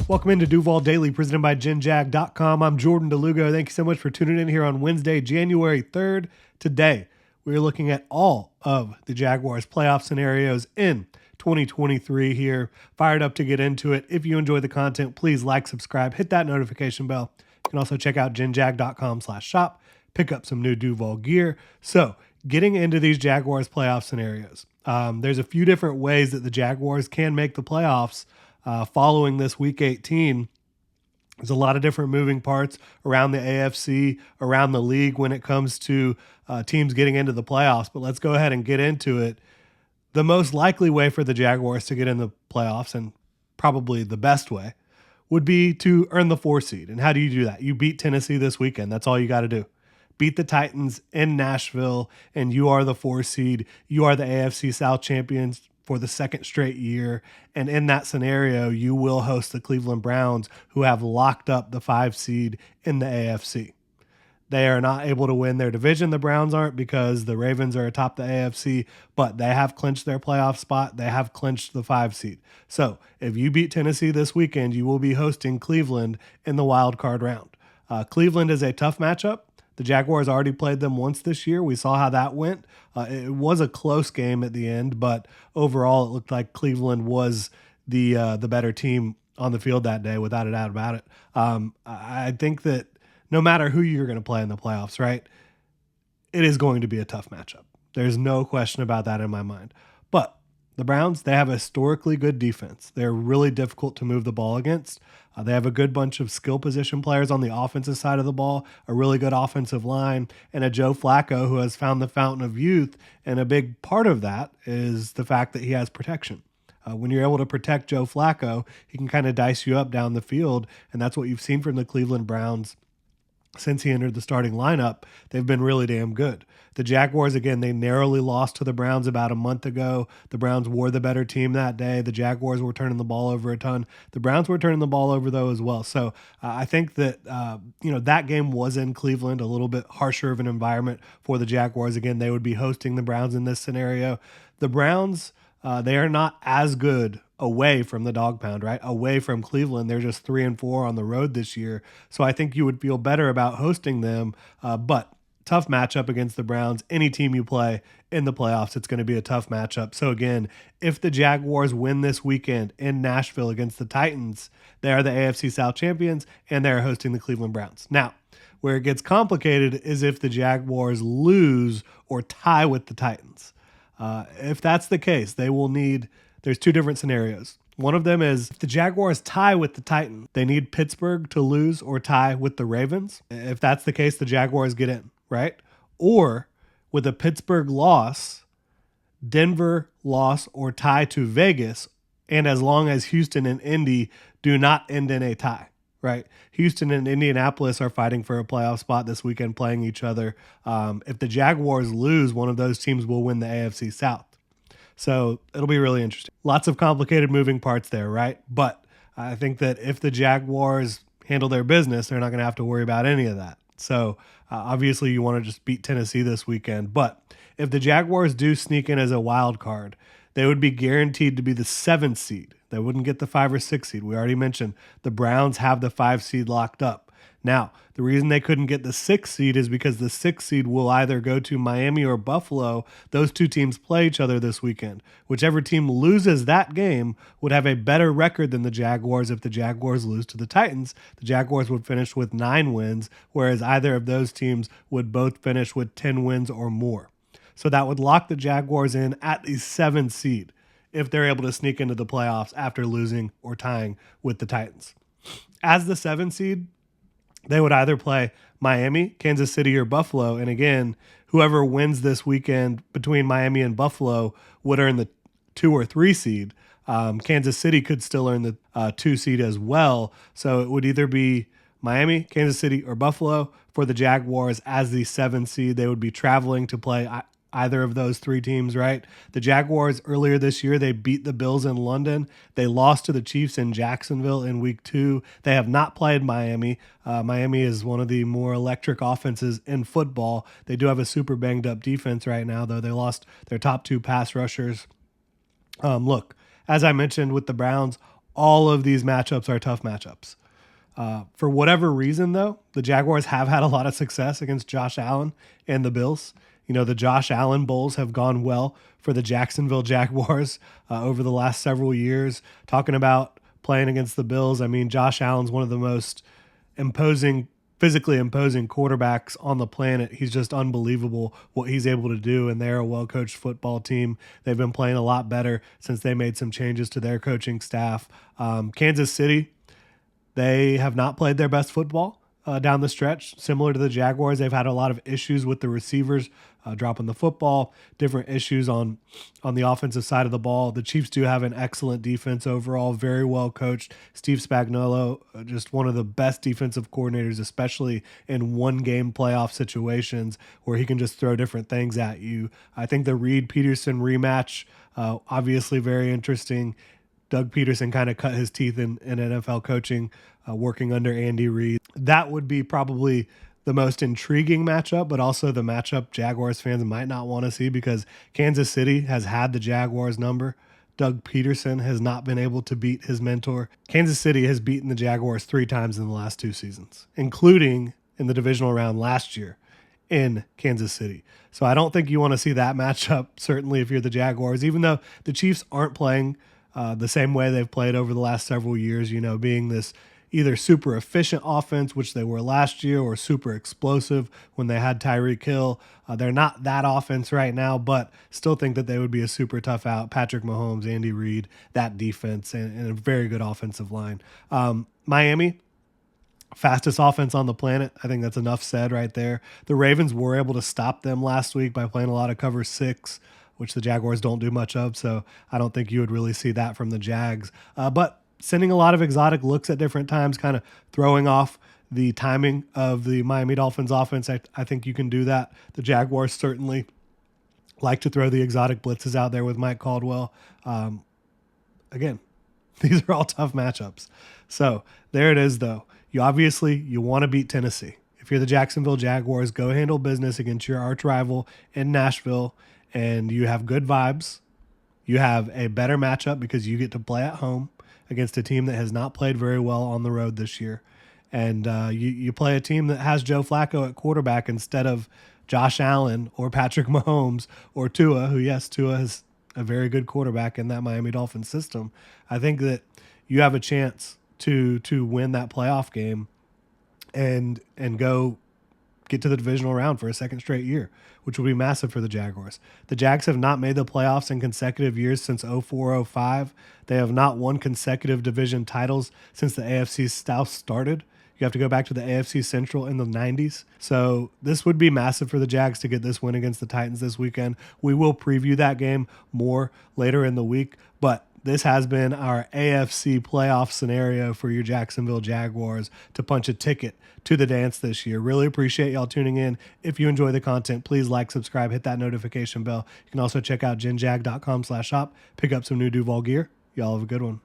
Welcome into Duval Daily, presented by GenJag.com. I'm Jordan DeLugo. Thank you so much for tuning in here on Wednesday, January 3rd. Today, we're looking at all of the Jaguars playoff scenarios in 2023 here. Fired up to get into it. If you enjoy the content, please like, subscribe, hit that notification bell. You can also check out GenJag.com/shop, pick up some new Duval gear. So, getting into these Jaguars playoff scenarios, there's a few different ways that the Jaguars can make the playoffs. Following this week 18, there's a lot of different moving parts around the AFC, around the league when it comes to teams getting into the playoffs. But let's go ahead and get into it. The most likely way for the Jaguars to get in the playoffs, and probably the best way, would be to earn the 4 seed. And how do you do that? You beat Tennessee this weekend. That's all you got to do. Beat the Titans in Nashville, and you are the 4 seed. You are the AFC South champions for the second straight year. And in that scenario, you will host the Cleveland Browns, who have locked up the 5 seed in the AFC. They are not able to win their division. The Browns aren't, because the Ravens are atop the AFC, but they have clinched their playoff spot. They have clinched the 5 seed. So if you beat Tennessee this weekend, you will be hosting Cleveland in the wild card round. Cleveland is a tough matchup. The Jaguars already played them once this year. We saw how that went. It was a close game at the end, but overall it looked like Cleveland was the better team on the field that day, without a doubt about it. I think that no matter who you're going to play in the playoffs, right, it is going to be a tough matchup. There's no question about that in my mind. But the Browns, they have a historically good defense. They're really difficult to move the ball against. They have a good bunch of skill position players on the offensive side of the ball, a really good offensive line, and a Joe Flacco who has found the fountain of youth. And a big part of that is the fact that he has protection. When you're able to protect Joe Flacco, he can kind of dice you up down the field. And that's what you've seen from the Cleveland Browns since he entered the starting lineup. They've been really damn good. The Jaguars, again, they narrowly lost to the Browns about a month ago. The Browns were the better team that day. The Jaguars were turning the ball over a ton. The Browns were turning the ball over, though, as well. So I think that, that game was in Cleveland, a little bit harsher of an environment for the Jaguars. Again, they would be hosting the Browns in this scenario. The Browns, they are not as good away from the dog pound, right? Away from Cleveland, they're just 3-4 on the road this year. So I think you would feel better about hosting them. But tough matchup against the Browns. Any team you play in the playoffs, it's going to be a tough matchup. So again, if the Jaguars win this weekend in Nashville against the Titans, they are the AFC South champions, and they're hosting the Cleveland Browns. Now, where it gets complicated is if the Jaguars lose or tie with the Titans. If that's the case, there's 2 different scenarios. One of them is if the Jaguars tie with the Titans, they need Pittsburgh to lose or tie with the Ravens. If that's the case, the Jaguars get in, right? Or with a Pittsburgh loss, Denver loss or tie to Vegas, and as long as Houston and Indy do not end in a tie, right? Houston and Indianapolis are fighting for a playoff spot this weekend, playing each other. If the Jaguars lose, one of those teams will win the AFC South. So it'll be really interesting. Lots of complicated moving parts there, right? But I think that if the Jaguars handle their business, they're not going to have to worry about any of that. So obviously you want to just beat Tennessee this weekend. But if the Jaguars do sneak in as a wild card, they would be guaranteed to be the 7th seed. They wouldn't get the 5 or 6 seed. We already mentioned the Browns have the 5 seed locked up. Now, the reason they couldn't get the 6th seed is because the 6th seed will either go to Miami or Buffalo. Those 2 teams play each other this weekend. Whichever team loses that game would have a better record than the Jaguars. If the Jaguars lose to the Titans, the Jaguars would finish with 9 wins, whereas either of those teams would both finish with 10 wins or more. So that would lock the Jaguars in at the 7th seed if they're able to sneak into the playoffs after losing or tying with the Titans. As the 7th seed, they would either play Miami, Kansas City, or Buffalo. And again, whoever wins this weekend between Miami and Buffalo would earn the 2 or 3 seed. Kansas City could still earn the 2 seed as well. So it would either be Miami, Kansas City, or Buffalo. For the Jaguars as the 7th seed, they would be traveling to play either of those 3 teams, right? The Jaguars earlier this year, they beat the Bills in London. They lost to the Chiefs in Jacksonville in week 2. They have not played Miami. Miami is one of the more electric offenses in football. They do have a super banged up defense right now, though. They lost their top 2 pass rushers. Look, as I mentioned with the Browns, all of these matchups are tough matchups. For whatever reason, though, the Jaguars have had a lot of success against Josh Allen and the Bills. You know, the Josh Allen Bowls have gone well for the Jacksonville Jaguars over the last several years. Talking about playing against the Bills, I mean, Josh Allen's one of the most physically imposing quarterbacks on the planet. He's just unbelievable what he's able to do, and they're a well-coached football team. They've been playing a lot better since they made some changes to their coaching staff. Kansas City, they have not played their best football down the stretch. Similar to the Jaguars, they've had a lot of issues with the receivers dropping the football, different issues on the offensive side of the ball. The Chiefs do have an excellent defense overall, very well coached. Steve Spagnuolo, just one of the best defensive coordinators, especially in one-game playoff situations where he can just throw different things at you. I think the Reed-Peterson rematch, obviously very interesting. Doug Peterson kind of cut his teeth in NFL coaching, working under Andy Reid. That would be probably the most intriguing matchup, but also the matchup Jaguars fans might not want to see because Kansas City has had the Jaguars number. Doug Peterson has not been able to beat his mentor. Kansas City has beaten the Jaguars 3 times in the last 2 seasons, including in the divisional round last year in Kansas City. So I don't think you want to see that matchup, certainly if you're the Jaguars, even though the Chiefs aren't playing the same way they've played over the last several years, you know, being this either super efficient offense, which they were last year, or super explosive when they had Tyreek Hill. They're not that offense right now, but still think that they would be a super tough out. Patrick Mahomes, Andy Reid, that defense, and a very good offensive line. Miami, fastest offense on the planet. I think that's enough said right there. The Ravens were able to stop them last week by playing a lot of cover 6, which the Jaguars don't do much of, so I don't think you would really see that from the Jags. But sending a lot of exotic looks at different times, kind of throwing off the timing of the Miami Dolphins offense. I think you can do that. The Jaguars certainly like to throw the exotic blitzes out there with Mike Caldwell. Again, these are all tough matchups. So there it is, though. You want to beat Tennessee. If you're the Jacksonville Jaguars, go handle business against your arch rival in Nashville, and you have good vibes. You have a better matchup because you get to play at home against a team that has not played very well on the road this year. And you play a team that has Joe Flacco at quarterback instead of Josh Allen or Patrick Mahomes or Tua, who, yes, Tua is a very good quarterback in that Miami Dolphins system. I think that you have a chance to win that playoff game and go get to the divisional round for a second straight year, which will be massive for the Jaguars. The Jags have not made the playoffs in consecutive years since 04-05. They have not won consecutive division titles since the AFC South started. You have to go back to the AFC Central in the 90s. So this would be massive for the Jags to get this win against the Titans this weekend. We will preview that game more later in the week, but this has been our AFC playoff scenario for your Jacksonville Jaguars to punch a ticket to the dance this year. Really appreciate y'all tuning in. If you enjoy the content, please like, subscribe, hit that notification bell. You can also check out genjag.com/shop, pick up some new Duval gear. Y'all have a good one.